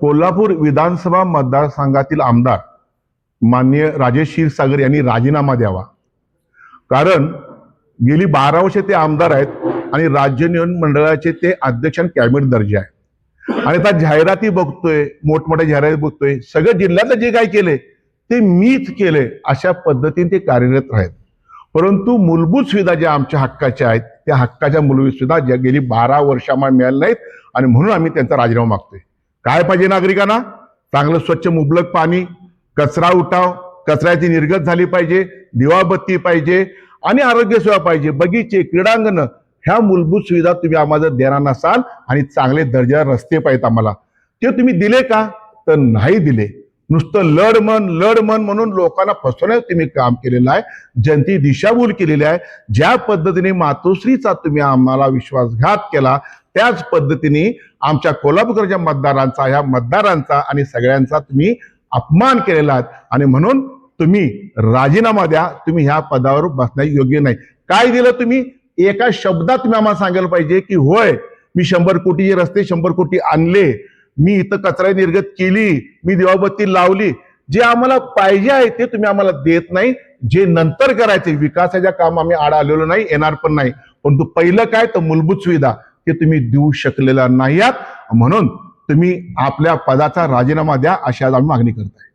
कोल्हापूर विधानसभा मतदारसंघातील आमदार माननीय राजेश क्षीरसागर यांनी राजीनामा द्यावा। कारण गेली 12 वर्षे ते आमदार आहेत आणि राज्य निवडणूक मंडळाचे ते अध्यक्ष आणि कॅबिनेट दर्जा आहे। आणि आता जाहिराती बघतोय, मोठमोठ्या जाहिराती बघतोय, सगळं जिल्ह्यातलं जे काय केले ते मीच केले अशा पद्धतीने ते कार्यरत आहेत। परंतु मूलभूत सुविधा ज्या आमच्या हक्काच्या आहेत त्या हक्काच्या मूलभूत सुविधा ज्या गेली 12 वर्ष आम्हाला मिळाल्या नाहीत आणि म्हणून आम्ही त्यांचा राजीनामा मागतोय। काय पाहिजे नागरिकांना? चांगलं स्वच्छ मुबलक पाणी, कचरा उठाव, कचऱ्याची निर्गत झाली पाहिजे, दिवाबत्ती पाहिजे आणि आरोग्य सेवा पाहिजे, बगीचे, क्रीडांगण, ह्या मूलभूत सुविधा तुम्ही आम्हाला देणार नसाल आणि चांगले दर्जा रस्ते पाहिजेत आम्हाला, ते तुम्ही दिले का? तर नाही दिले। नुसतं लढ मन म्हणून लोकांना फसवण्याचं तुम्ही काम केलेलं आहे, जनतेची दिशाभूल केलेली आहे। ज्या पद्धतीने मातोश्रीचा तुम्ही आम्हाला विश्वासघात केला त्याच पद्धतीने आमच्या कोल्हापूरच्या मतदारांचा, ह्या मतदारांचा आणि सगळ्यांचा तुम्ही अपमान केलेला आहे आणि म्हणून तुम्ही राजीनामा द्या। तुम्ही ह्या पदावर बसणे योग्य नाही। काय दिलं तुम्ही? एका शब्दात तुम्ही आम्हाला सांगायला पाहिजे की होय मी 100 कोटीचे रस्ते 100 कोटी आणले, मी इथं कचरा निर्गत केली, मी दिवाबत्ती लावली। जे आम्हाला पाहिजे आहे ते तुम्ही आम्हाला देत नाही। जे नंतर करायचे विकासाच्या काम आम्ही आड आलेलो नाही, येणार पण नाही, परंतु पहिलं काय तर मूलभूत सुविधा ते तुम्ही देऊ शकलेला नाही आहात। म्हणून तुम्ही आपल्या पदाचा राजीनामा द्या अशी आज आम्ही मागणी करत आहे।